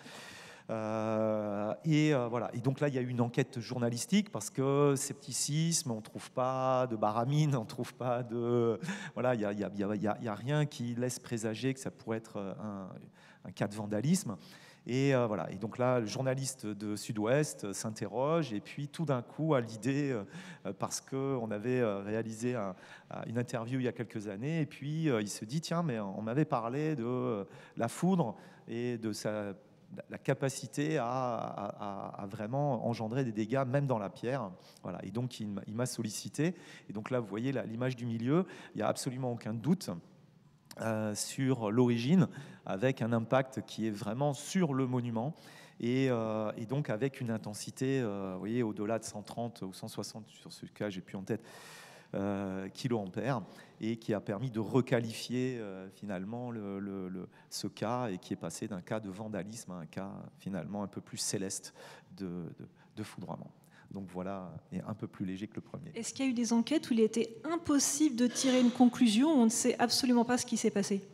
Voilà. Et donc là, il y a eu une enquête journalistique parce que scepticisme, on ne trouve pas de baramine, on ne trouve pas de... Voilà, il y a rien qui laisse présager que ça pourrait être un cas de vandalisme. Voilà. Et donc là, le journaliste de Sud-Ouest s'interroge et puis tout d'un coup a l'idée, parce qu'on avait réalisé une interview il y a quelques années, et puis il se dit, tiens, mais on m'avait parlé de la foudre et de la capacité à vraiment engendrer des dégâts, même dans la pierre. Voilà. Et donc, il m'a sollicité. Et donc là, vous voyez l'image du milieu, il n'y a absolument aucun doute sur l'origine, avec un impact qui est vraiment sur le monument. Et donc, avec une intensité, vous voyez, au-delà de 130 ou 160, sur ce cas, j'ai plus en tête, kiloampères, et qui a permis de requalifier finalement ce cas, et qui est passé d'un cas de vandalisme à un cas finalement un peu plus céleste de foudroiement. Donc voilà, et un peu plus léger que le premier. Est-ce qu'il y a eu des enquêtes où il était impossible de tirer une conclusion, où on ne sait absolument pas ce qui s'est passé?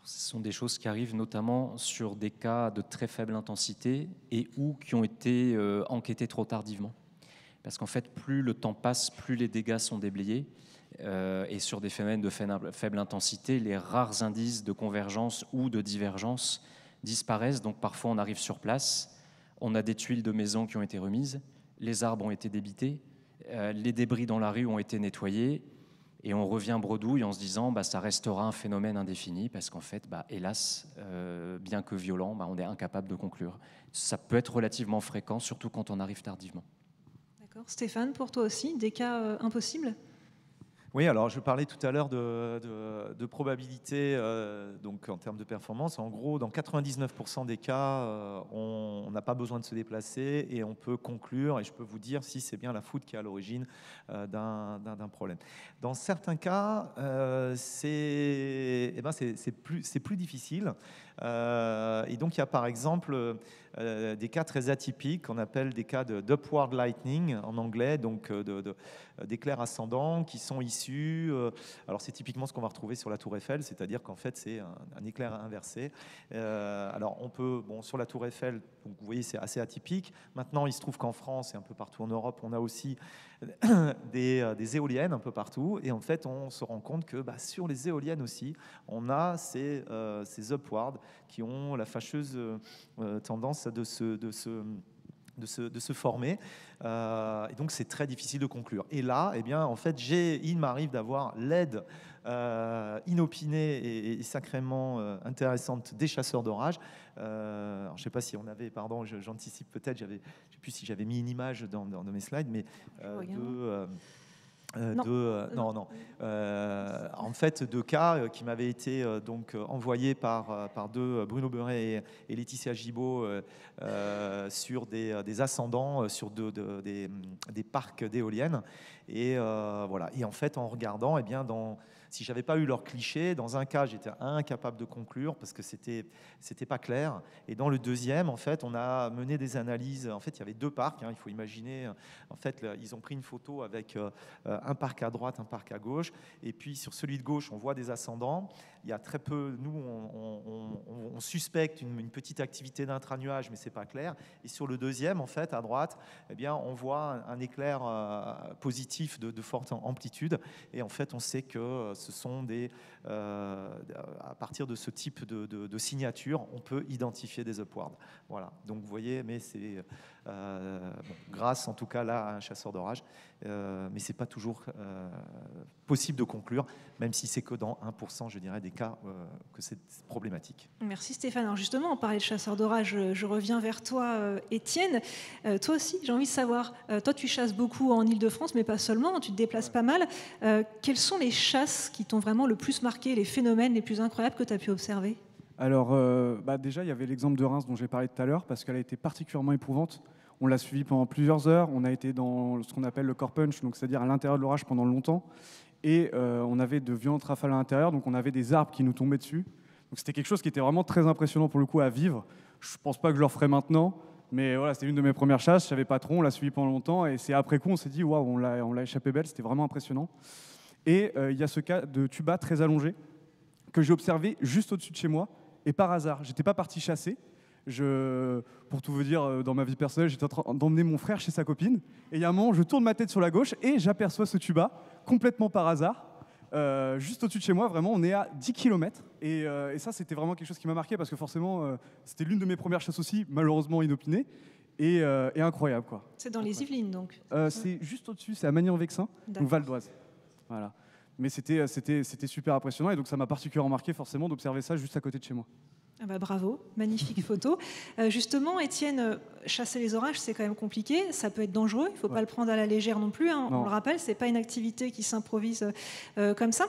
Ce sont des choses qui arrivent notamment sur des cas de très faible intensité et ou qui ont été enquêtés trop tardivement. Parce qu'en fait, plus le temps passe, plus les dégâts sont déblayés. Et sur des phénomènes de faible intensité, les rares indices de convergence ou de divergence disparaissent. Donc parfois, on arrive sur place, on a des tuiles de maison qui ont été remises, les arbres ont été débités, les débris dans la rue ont été nettoyés, et on revient bredouille en se disant ça restera un phénomène indéfini, parce qu'en fait, hélas, bien que violent, on est incapable de conclure. Ça peut être relativement fréquent, surtout quand on arrive tardivement. D'accord. Stéphane, pour toi aussi, des cas impossibles? Oui, alors je parlais tout à l'heure de probabilité, donc en termes de performance. En gros, dans 99% des cas, on n'a pas besoin de se déplacer et on peut conclure, et je peux vous dire si c'est bien la foudre qui est à l'origine d'un problème. Dans certains cas, c'est plus difficile. Et donc il y a par exemple des cas très atypiques qu'on appelle des cas d'upward lightning en anglais, donc d'éclairs ascendants qui sont issus, alors c'est typiquement ce qu'on va retrouver sur la tour Eiffel, c'est-à-dire qu'en fait c'est un éclair inversé. Alors on peut, sur la tour Eiffel, donc vous voyez c'est assez atypique. Maintenant il se trouve qu'en France et un peu partout en Europe, on a aussi des éoliennes un peu partout, et en fait on se rend compte que sur les éoliennes aussi, on a ces upwards qui ont la fâcheuse tendance de se former, et donc c'est très difficile de conclure. Et là, en fait, il m'arrive d'avoir l'aide inopinée et sacrément intéressante des chasseurs d'orage. Je ne sais pas si on avait, pardon, j'anticipe peut-être, je ne sais plus si j'avais mis une image dans mes slides, mais en fait, deux cas qui m'avaient été envoyés par Bruno Beuret et Laetitia Gibault sur des ascendants sur des parcs d'éoliennes. Et voilà. Et en fait, en regardant, si j'avais pas eu leur cliché, dans un cas, j'étais incapable de conclure parce que c'était pas clair. Et dans le deuxième, en fait, on a mené des analyses. En fait, il y avait deux parcs. Il faut imaginer. En fait, ils ont pris une photo avec un parc à droite, un parc à gauche. Et puis sur celui de gauche, on voit des ascendants. Il y a très peu. Nous, on suspecte une petite activité d'intranuage, mais c'est pas clair. Et sur le deuxième, en fait, à droite, on voit un éclair positif de forte amplitude. Et en fait, on sait que ce sont à partir de ce type de signature, on peut identifier des upwards. Voilà. Donc vous voyez, mais c'est grâce en tout cas là à un chasseur d'orage, mais c'est pas toujours possible de conclure, même si c'est que dans 1%, je dirais, des cas que c'est problématique. Merci Stéphane. Alors justement, on parlait de chasseurs d'orage, je reviens vers toi, Étienne. Toi aussi, j'ai envie de savoir, toi tu chasses beaucoup en Île-de-France, mais pas seulement, tu te déplaces pas mal. Quelles sont les chasses qui t'ont vraiment le plus marqué, les phénomènes les plus incroyables que tu as pu observer? Alors, déjà, il y avait l'exemple de Reims dont j'ai parlé tout à l'heure, parce qu'elle a été particulièrement éprouvante. On l'a suivi pendant plusieurs heures. On a été dans ce qu'on appelle le core punch, donc c'est-à-dire à l'intérieur de l'orage pendant longtemps. Et on avait de violentes rafales à l'intérieur, donc on avait des arbres qui nous tombaient dessus. Donc c'était quelque chose qui était vraiment très impressionnant pour le coup à vivre. Je ne pense pas que je le referai maintenant, mais voilà, c'était une de mes premières chasses. Je savais pas trop, on l'a suivi pendant longtemps, et c'est après coup on s'est dit waouh, on l'a échappé belle. C'était vraiment impressionnant. Et il y a ce cas de tuba très allongé que j'ai observé juste au-dessus de chez moi. Et par hasard, j'étais pas parti chasser. Pour tout vous dire, dans ma vie personnelle, j'étais en train d'emmener mon frère chez sa copine. Et il y a un moment, je tourne ma tête sur la gauche et j'aperçois ce tuba, complètement par hasard. Juste au-dessus de chez moi, vraiment, on est à 10 km. Et ça, c'était vraiment quelque chose qui m'a marqué parce que forcément, c'était l'une de mes premières chasses aussi, malheureusement inopinée. Et incroyable, quoi. C'est dans les Yvelines, donc. C'est juste au-dessus, c'est à Magny-en-Vexin, ou Val d'Oise. Voilà. Mais c'était super impressionnant et donc ça m'a particulièrement marqué forcément d'observer ça juste à côté de chez moi. Ah bah bravo, magnifique photo. Justement, Étienne, chasser les orages, c'est quand même compliqué. Ça peut être dangereux. Il ne faut pas le prendre à la légère non plus. Hein. On le rappelle, c'est pas une activité qui s'improvise comme ça.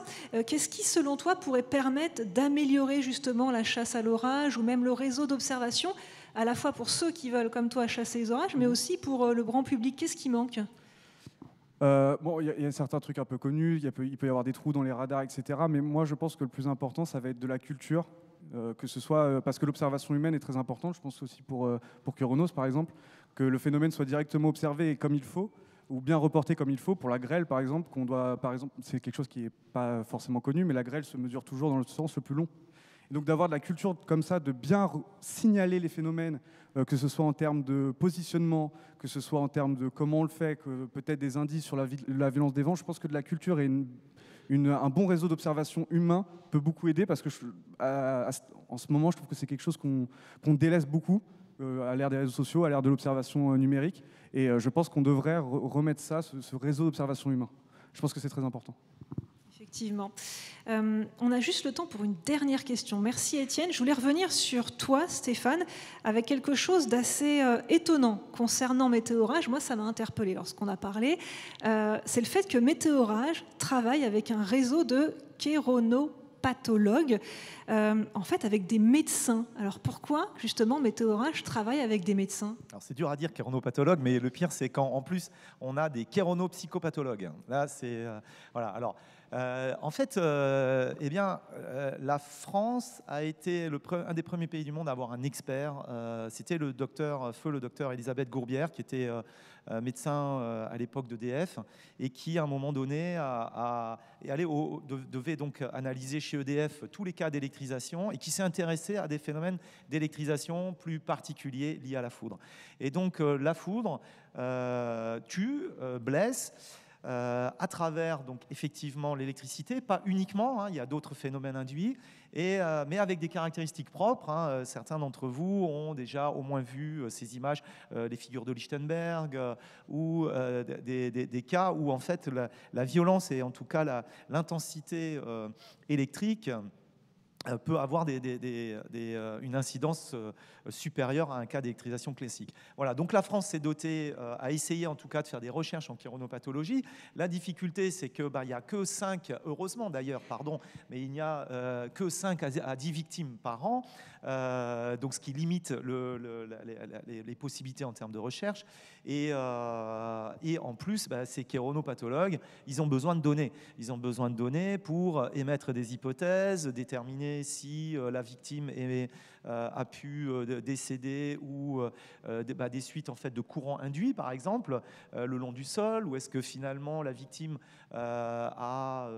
Qu'est-ce qui, selon toi, pourrait permettre d'améliorer justement la chasse à l'orage ou même le réseau d'observation, à la fois pour ceux qui veulent, comme toi, chasser les orages, mais aussi pour le grand public? Qu'est-ce qui manque? Bon, il y a certains trucs un peu connus. Il peut y avoir des trous dans les radars, etc. Mais moi, je pense que le plus important, ça va être de la culture. Que ce soit parce que l'observation humaine est très importante, je pense aussi pour Kéronos par exemple, que le phénomène soit directement observé comme il faut, ou bien reporté comme il faut. Pour la grêle par exemple, c'est quelque chose qui n'est pas forcément connu, mais la grêle se mesure toujours dans le sens le plus long. Et donc d'avoir de la culture comme ça, de bien signaler les phénomènes, que ce soit en termes de positionnement, que ce soit en termes de comment on le fait, que peut-être des indices sur la violence des vents, je pense que de la culture et un bon réseau d'observation humain peut beaucoup aider parce que en ce moment, je trouve que c'est quelque chose qu'on délaisse beaucoup à l'ère des réseaux sociaux, à l'ère de l'observation numérique. Et je pense qu'on devrait remettre ce réseau d'observation humain. Je pense que c'est très important. Effectivement. On a juste le temps pour une dernière question. Merci Étienne. Je voulais revenir sur toi, Stéphane, avec quelque chose d'assez étonnant concernant Météorage. Moi, ça m'a interpellée lorsqu'on a parlé. C'est le fait que Météorage travaille avec un réseau de chéronopathologues, en fait avec des médecins. Alors pourquoi justement Météorage travaille avec des médecins? Alors c'est dur à dire chéronopathologue, mais le pire c'est quand en plus on a des chéronopsychopathologues. Là c'est voilà. Alors en fait, la France a été un des premiers pays du monde à avoir un expert. C'était le docteur Elisabeth Gourbière, qui était médecin à l'époque d'EDF et qui, à un moment donné, devait donc analyser chez EDF tous les cas d'électrisation et qui s'est intéressé à des phénomènes d'électrisation plus particuliers liés à la foudre. Et donc, la foudre tue, blesse, à travers donc effectivement l'électricité, pas uniquement, hein, il y a d'autres phénomènes induits, mais avec des caractéristiques propres. Hein. Certains d'entre vous ont déjà au moins vu ces images, les figures de Lichtenberg, ou des cas où en fait la violence et en tout cas l'intensité électrique peut avoir une incidence supérieure à un cas d'électrisation classique. Voilà, donc la France s'est dotée, a essayé en tout cas de faire des recherches en chéronopathologie. La difficulté, c'est qu'il n'y a que 5, heureusement d'ailleurs, mais il n'y a que 5 à 10 victimes par an, donc ce qui limite les possibilités en termes de recherche. Et en plus, ces chéronopathologues, ils ont besoin de données. Ils ont besoin de données pour émettre des hypothèses, déterminer si la victime a pu décéder ou des suites en fait, de courants induits, par exemple, le long du sol, ou est-ce que finalement la victime a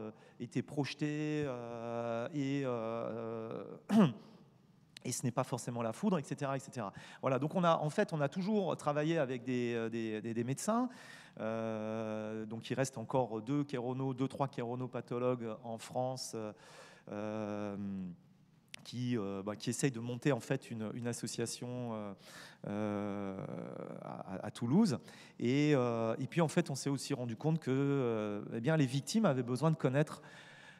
été projetée et ce n'est pas forcément la foudre, etc. etc. Voilà, donc on a toujours travaillé avec des médecins. Donc il reste encore 2-3 chéronopathologues en France qui essayent de monter en fait une association à Toulouse. Et puis en fait, on s'est aussi rendu compte que les victimes avaient besoin de connaître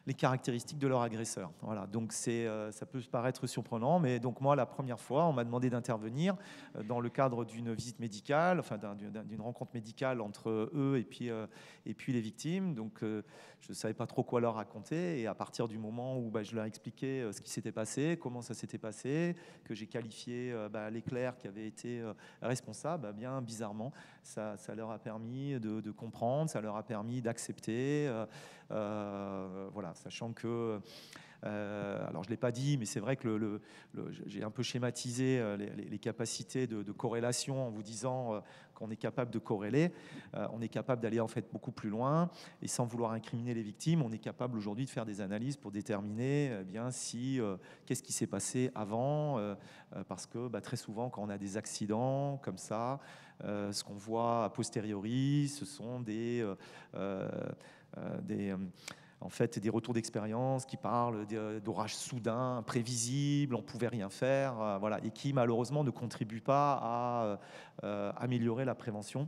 les caractéristiques de leur agresseur. Voilà, donc ça peut paraître surprenant, mais donc moi, la première fois, on m'a demandé d'intervenir dans le cadre d'une visite médicale, enfin d'une rencontre médicale entre eux et puis les victimes. Donc je ne savais pas trop quoi leur raconter, et à partir du moment où je leur expliquais ce qui s'était passé, comment ça s'était passé, que j'ai qualifié l'éclair qui avait été responsable, bien bizarrement, ça leur a permis de comprendre, ça leur a permis d'accepter Voilà, sachant que alors je ne l'ai pas dit, mais c'est vrai que j'ai un peu schématisé les capacités de corrélation en vous disant qu'on est capable de corréler, on est capable d'aller en fait beaucoup plus loin, et sans vouloir incriminer les victimes, on est capable aujourd'hui de faire des analyses pour déterminer bien qu'est-ce qui s'est passé avant, parce que très souvent quand on a des accidents comme ça, ce qu'on voit a posteriori, ce sont en fait, des retours d'expérience qui parlent d'orages soudains, imprévisibles, on ne pouvait rien faire, voilà, et qui malheureusement ne contribuent pas à améliorer la prévention.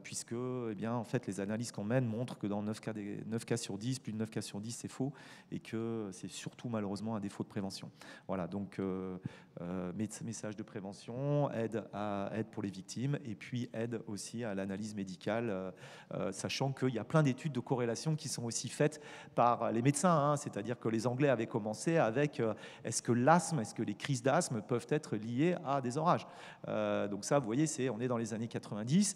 Puisque en fait, les analyses qu'on mène montrent que dans 9 cas sur 10, plus de 9 cas sur 10, c'est faux, et que c'est surtout malheureusement un défaut de prévention. Voilà, donc message de prévention, aide pour les victimes, et puis aide aussi à l'analyse médicale, sachant qu'il y a plein d'études de corrélation qui sont aussi faites par les médecins, hein, c'est-à-dire que les Anglais avaient commencé avec est-ce que les crises d'asthme peuvent être liées à des orages. Donc ça, vous voyez, on est dans les années 90.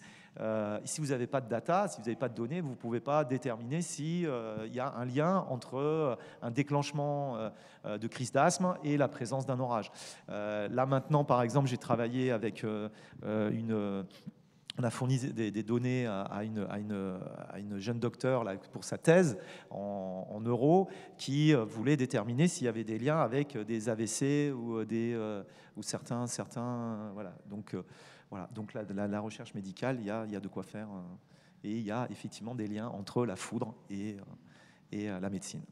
Si vous n'avez pas de data, si vous n'avez pas de données, vous ne pouvez pas déterminer s'il y a un lien entre un déclenchement de crise d'asthme et la présence d'un orage. Là maintenant, par exemple, j'ai travaillé avec on a fourni des données à une jeune docteure là, pour sa thèse en neuro, qui voulait déterminer s'il y avait des liens avec des AVC ou certains voilà. Donc voilà. Donc la recherche médicale, il y a de quoi faire, et il y a effectivement des liens entre la foudre et la médecine.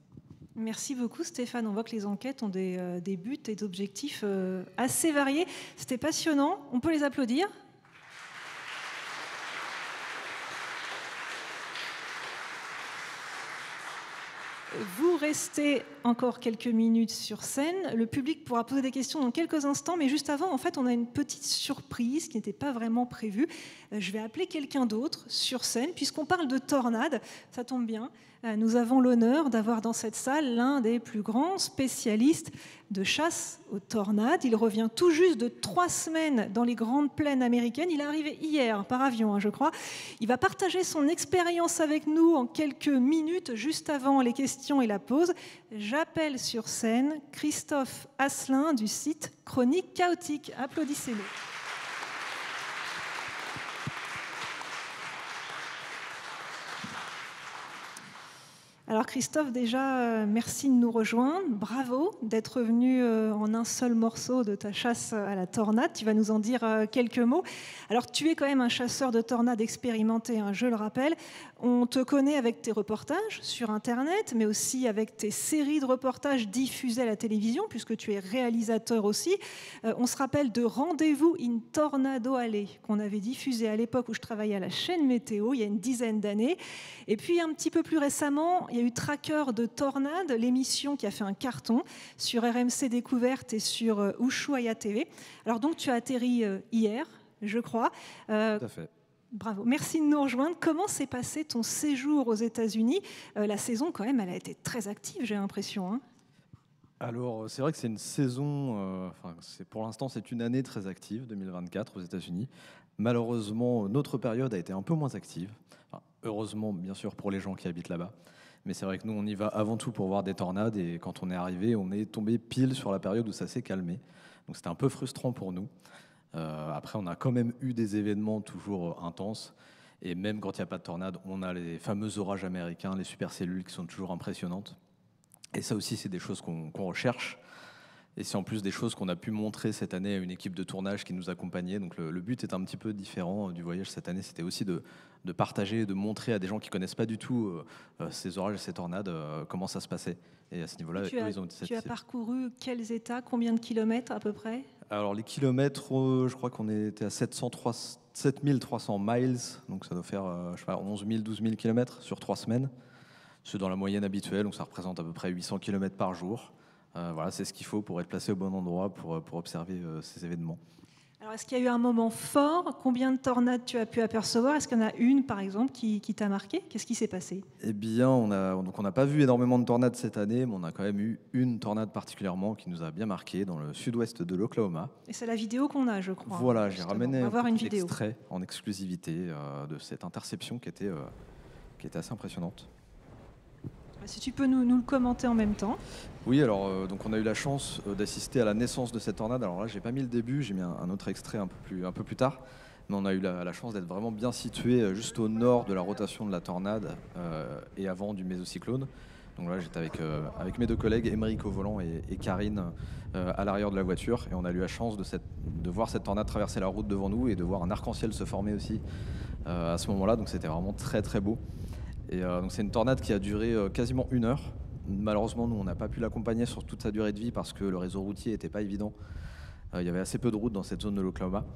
Merci beaucoup Stéphane. On voit que les enquêtes ont des buts et des objectifs assez variés. C'était passionnant. On peut les applaudir. Vous restez encore quelques minutes sur scène. Le public pourra poser des questions dans quelques instants, mais juste avant, en fait, on a une petite surprise qui n'était pas vraiment prévue. Je vais appeler quelqu'un d'autre sur scène, puisqu'on parle de tornades. Ça tombe bien. Nous avons l'honneur d'avoir dans cette salle l'un des plus grands spécialistes de chasse aux tornades. Il revient tout juste de 3 semaines dans les grandes plaines américaines. Il est arrivé hier par avion, je crois. Il va partager son expérience avec nous en quelques minutes, juste avant les questions et la pause. J'appelle sur scène Christophe Asselin du site Chronique Chaotique. Applaudissez-le. Alors Christophe, déjà, merci de nous rejoindre. Bravo d'être venu en un seul morceau de ta chasse à la tornade. Tu vas nous en dire quelques mots. Alors tu es quand même un chasseur de tornades expérimenté, hein, je le rappelle. On te connaît avec tes reportages sur Internet, mais aussi avec tes séries de reportages diffusées à la télévision, puisque tu es réalisateur aussi. On se rappelle de Rendez-vous in Tornado Alley, qu'on avait diffusé à l'époque où je travaillais à la chaîne Météo, il y a une dizaine d'années. Et puis un petit peu plus récemment, il y a eu Tracker de Tornade, l'émission qui a fait un carton sur RMC Découverte et sur Ushuaïa TV. Alors donc tu as atterri hier, je crois. Tout à fait. Bravo, merci de nous rejoindre. Comment s'est passé ton séjour aux États-Unis ? La saison, quand même, elle a été très active, j'ai l'impression. Hein. Alors, c'est vrai que c'est une saison, pour l'instant, c'est une année très active, 2024 aux États-Unis. Malheureusement, notre période a été un peu moins active. Enfin, heureusement, bien sûr, pour les gens qui habitent là-bas. Mais c'est vrai que nous, on y va avant tout pour voir des tornades. Et quand on est arrivé, on est tombé pile sur la période où ça s'est calmé. Donc, c'était un peu frustrant pour nous. Après, on a quand même eu des événements toujours intenses. Et même quand il n'y a pas de tornade, on a les fameux orages américains, les supercellules qui sont toujours impressionnantes. Et ça aussi, c'est des choses qu'on recherche. Et c'est en plus des choses qu'on a pu montrer cette année à une équipe de tournage qui nous accompagnait. Donc le but est un petit peu différent du voyage cette année. C'était aussi de partager, de montrer à des gens qui ne connaissent pas du tout ces orages, ces tornades, comment ça se passait. Et à ce niveau-là, tu as parcouru quels États, combien de kilomètres à peu près ? Alors les kilomètres, je crois qu'on était à 7300 miles. Donc ça doit faire 11 000, 12 000 kilomètres sur 3 semaines. C'est dans la moyenne habituelle, donc ça représente à peu près 800 km par jour. Voilà, c'est ce qu'il faut pour être placé au bon endroit, pour observer ces événements. Alors, est-ce qu'il y a eu un moment fort ? Combien de tornades tu as pu apercevoir ? Est-ce qu'il y en a une, par exemple, qui t'a marqué ? Qu'est-ce qui s'est passé ? Eh bien, on n'a pas vu énormément de tornades cette année, mais on a quand même eu une tornade particulièrement qui nous a bien marqué dans le sud-ouest de l'Oklahoma. Et c'est la vidéo qu'on a, je crois. Voilà, j'ai ramené un extrait en exclusivité de cette interception qui était assez impressionnante. Si tu peux nous le commenter en même temps. Oui, alors donc on a eu la chance d'assister à la naissance de cette tornade. Alors là, j'ai pas mis le début, j'ai mis un autre extrait un peu plus tard. Mais on a eu la chance d'être vraiment bien situé juste au nord de la rotation de la tornade et avant du mésocyclone. Donc là, j'étais avec mes deux collègues, Émeric au volant et Karine à l'arrière de la voiture. Et on a eu la chance de voir cette tornade traverser la route devant nous et de voir un arc-en-ciel se former aussi à ce moment-là. Donc c'était vraiment très très beau. Et donc c'est une tornade qui a duré quasiment 1 heure. Malheureusement, nous, on n'a pas pu l'accompagner sur toute sa durée de vie parce que le réseau routier n'était pas évident. Il y avait assez peu de routes dans cette zone de l'Oklahoma.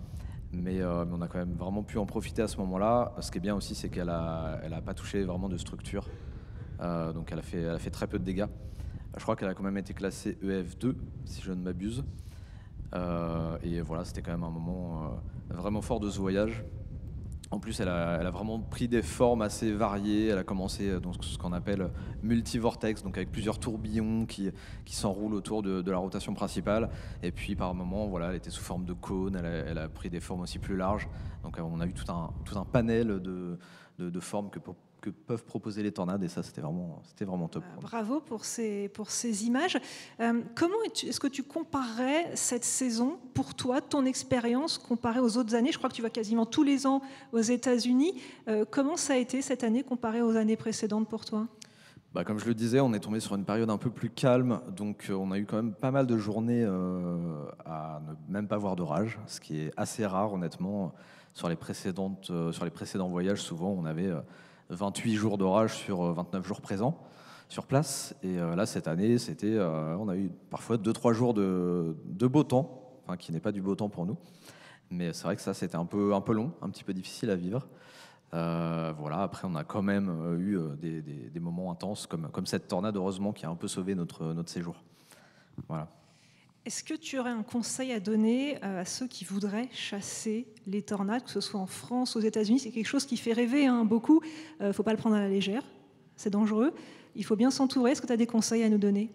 Mais on a quand même vraiment pu en profiter à ce moment-là. Ce qui est bien aussi, c'est qu'elle a pas touché vraiment de structure. Donc elle a fait très peu de dégâts. Je crois qu'elle a quand même été classée EF2, si je ne m'abuse. Et voilà, c'était quand même un moment vraiment fort de ce voyage. En plus, elle a vraiment pris des formes assez variées. Elle a commencé dans ce qu'on appelle multivortex, donc avec plusieurs tourbillons qui s'enroulent autour de la rotation principale. Et puis, par moments, voilà, elle était sous forme de cône. Elle a pris des formes aussi plus larges. Donc, on a eu tout un panel de formes que peuvent proposer les tornades. Et ça, c'était vraiment top. Bravo pour ces images. Comment est-ce que tu comparerais cette saison, pour toi, ton expérience, comparée aux autres années? Je crois que tu vas quasiment tous les ans aux États-Unis. Comment ça a été cette année comparée aux années précédentes pour toi? Comme je le disais, on est tombé sur une période un peu plus calme, donc on a eu quand même pas mal de journées à ne même pas voir d'orage, ce qui est assez rare honnêtement. Sur les précédents voyages, souvent on avait 28 jours d'orage sur 29 jours présents sur place. Et là, cette année, on a eu parfois 2-3 jours de beau temps, enfin, qui n'est pas du beau temps pour nous. Mais c'est vrai que ça, c'était un peu long, un petit peu difficile à vivre. Voilà. Après, on a quand même eu des moments intenses, comme cette tornade, heureusement, qui a un peu sauvé notre séjour. Voilà. Est-ce que tu aurais un conseil à donner à ceux qui voudraient chasser les tornades, que ce soit en France, aux États-Unis? C'est quelque chose qui fait rêver beaucoup. Il ne faut pas le prendre à la légère, c'est dangereux. Il faut bien s'entourer. Est-ce que tu as des conseils à nous donner?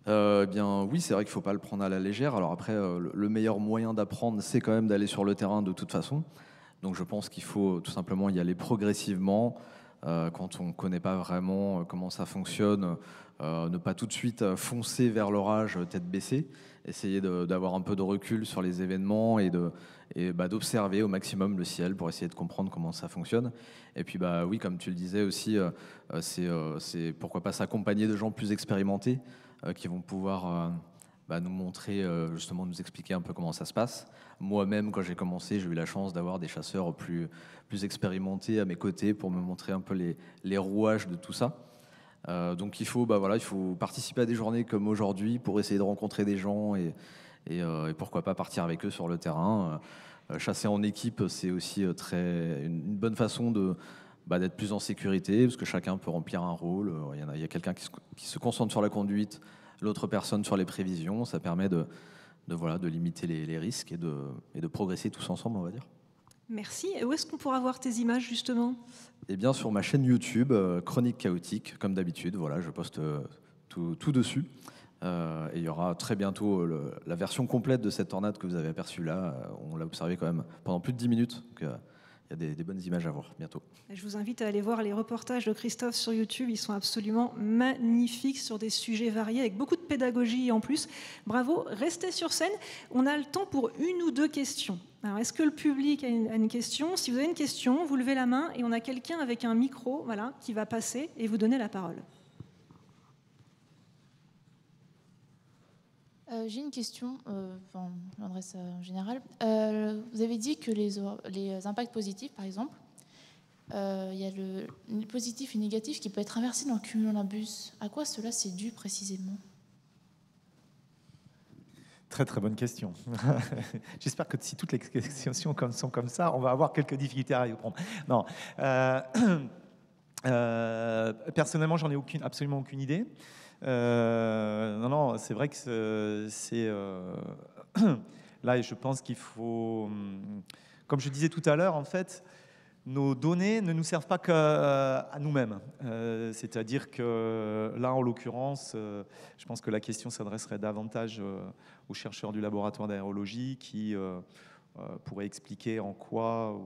Bien oui, c'est vrai qu'il ne faut pas le prendre à la légère. Alors après, le meilleur moyen d'apprendre, c'est quand même d'aller sur le terrain de toute façon. Donc je pense qu'il faut tout simplement y aller progressivement. Quand on ne connaît pas vraiment comment ça fonctionne, ne pas tout de suite foncer vers l'orage tête baissée, essayer d'avoir un peu de recul sur les événements et d'observer au maximum le ciel pour essayer de comprendre comment ça fonctionne. Et puis oui, comme tu le disais aussi, c'est pourquoi pas s'accompagner de gens plus expérimentés qui vont pouvoir nous montrer, justement nous expliquer un peu comment ça se passe. Moi-même, quand j'ai commencé, j'ai eu la chance d'avoir des chasseurs plus expérimentés à mes côtés pour me montrer un peu les rouages de tout ça. Donc il faut participer à des journées comme aujourd'hui pour essayer de rencontrer des gens et pourquoi pas partir avec eux sur le terrain. Chasser en équipe, c'est aussi une bonne façon d'être plus en sécurité, parce que chacun peut remplir un rôle. Il y a quelqu'un qui se concentre sur la conduite, l'autre personne sur les prévisions. Ça permet de limiter les risques et de progresser tous ensemble, on va dire. Merci. Et où est-ce qu'on pourra voir tes images, justement? Eh bien, sur ma chaîne YouTube, Chronique Chaotique, comme d'habitude. Voilà, je poste tout dessus. Et il y aura très bientôt la version complète de cette tornade que vous avez aperçue là. On l'a observée quand même pendant plus de 10 minutes. Donc, il y a des bonnes images à voir bientôt. Je vous invite à aller voir les reportages de Christophe sur YouTube. Ils sont absolument magnifiques sur des sujets variés, avec beaucoup de pédagogie en plus. Bravo, restez sur scène. On a le temps pour 1 ou 2 questions. Alors, est-ce que le public a une question? Si vous avez une question, vous levez la main et on a quelqu'un avec un micro qui va passer et vous donner la parole. J'ai une question, je m'adresse en général. Vous avez dit que les impacts positifs, par exemple, il y a le positif et le négatif qui peut être inversé dans le cumulonimbus. À quoi cela c'est dû précisément? Très très bonne question. J'espère que si toutes les questions sont comme ça, on va avoir quelques difficultés à répondre. Non. Personnellement, j'en ai absolument aucune idée. Non, c'est vrai que c'est là, je pense qu'il faut, comme je disais tout à l'heure, en fait, nos données ne nous servent pas qu'à nous-mêmes. C'est-à-dire que là, en l'occurrence, je pense que la question s'adresserait davantage aux chercheurs du laboratoire d'aérologie qui pourraient expliquer en quoi.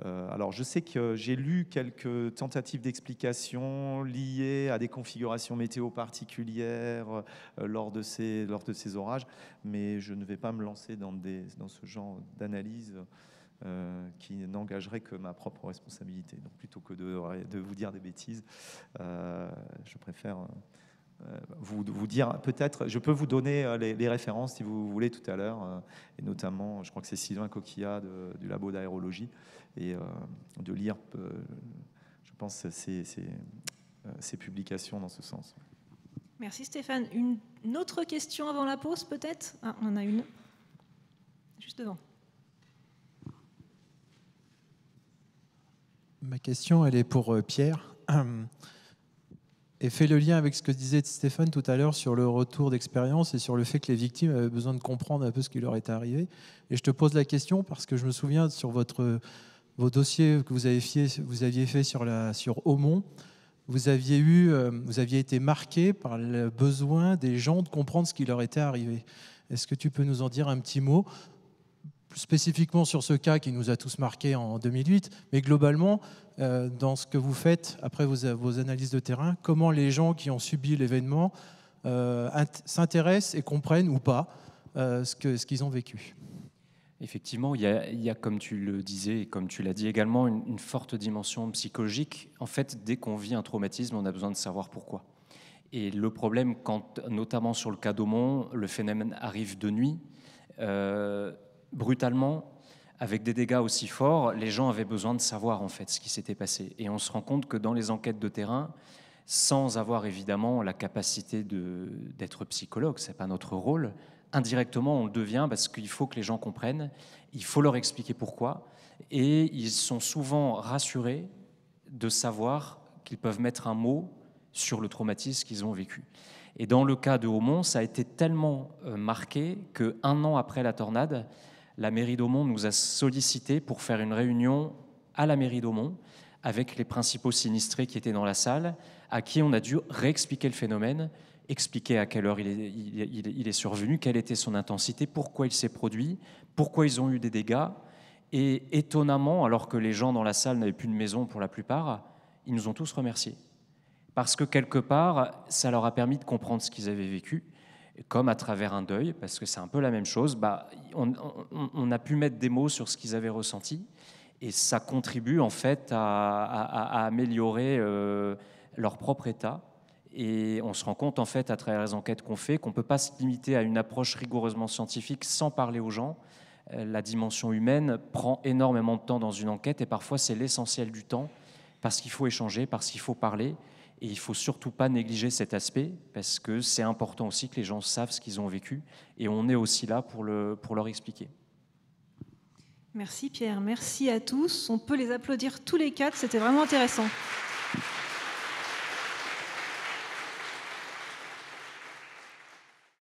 Alors, je sais que j'ai lu quelques tentatives d'explication liées à des configurations météo particulières lors de ces orages, mais je ne vais pas me lancer dans ce genre d'analyse qui n'engagerait que ma propre responsabilité. Donc plutôt que de vous dire des bêtises, je préfère vous dire, peut-être, je peux vous donner les références si vous voulez tout à l'heure, et notamment, je crois que c'est Sylvain Coquillat du labo d'aérologie, et de lire, je pense, ces publications dans ce sens. Merci Stéphane. Une autre question avant la pause peut-être ? Ah, on en a une. Juste devant. Ma question, elle est pour Pierre. Et fait le lien avec ce que disait Stéphane tout à l'heure sur le retour d'expérience et sur le fait que les victimes avaient besoin de comprendre un peu ce qui leur était arrivé. Et je te pose la question parce que je me souviens sur vos dossiers que vous aviez fait sur Aumont, vous aviez été marqué par le besoin des gens de comprendre ce qui leur était arrivé. Est-ce que tu peux nous en dire un petit mot ? Spécifiquement sur ce cas qui nous a tous marqués en 2008, mais globalement, dans ce que vous faites après vos analyses de terrain, comment les gens qui ont subi l'événement s'intéressent et comprennent ou pas ce qu'ils ont vécu. Effectivement, il y a, comme tu le disais et comme tu l'as dit également, une forte dimension psychologique. En fait, dès qu'on vit un traumatisme, on a besoin de savoir pourquoi. Et le problème, notamment sur le cas d'Aumont, le phénomène arrive de nuit, brutalement, avec des dégâts aussi forts, les gens avaient besoin de savoir en fait ce qui s'était passé. Et on se rend compte que dans les enquêtes de terrain, sans avoir évidemment la capacité d'être psychologue, c'est pas notre rôle, indirectement on le devient parce qu'il faut que les gens comprennent, il faut leur expliquer pourquoi, et ils sont souvent rassurés de savoir qu'ils peuvent mettre un mot sur le traumatisme qu'ils ont vécu. Et dans le cas de Aumont, ça a été tellement marqué qu'un an après la tornade, la mairie d'Aumont nous a sollicité pour faire une réunion à la mairie d'Aumont avec les principaux sinistrés qui étaient dans la salle, à qui on a dû réexpliquer le phénomène, expliquer à quelle heure il est survenu, quelle était son intensité, pourquoi il s'est produit, pourquoi ils ont eu des dégâts. Et étonnamment, alors que les gens dans la salle n'avaient plus de maison pour la plupart, ils nous ont tous remerciés. Parce que quelque part, ça leur a permis de comprendre ce qu'ils avaient vécu, comme à travers un deuil, parce que c'est un peu la même chose, on a pu mettre des mots sur ce qu'ils avaient ressenti, et ça contribue en fait à améliorer leur propre état. Et on se rend compte en fait à travers les enquêtes qu'on fait qu'on ne peut pas se limiter à une approche rigoureusement scientifique sans parler aux gens. La dimension humaine prend énormément de temps dans une enquête, et parfois c'est l'essentiel du temps, parce qu'il faut échanger, parce qu'il faut parler. Et il ne faut surtout pas négliger cet aspect, parce que c'est important aussi que les gens savent ce qu'ils ont vécu, et on est aussi là pour leur expliquer. Merci Pierre, merci à tous. On peut les applaudir tous les quatre, c'était vraiment intéressant.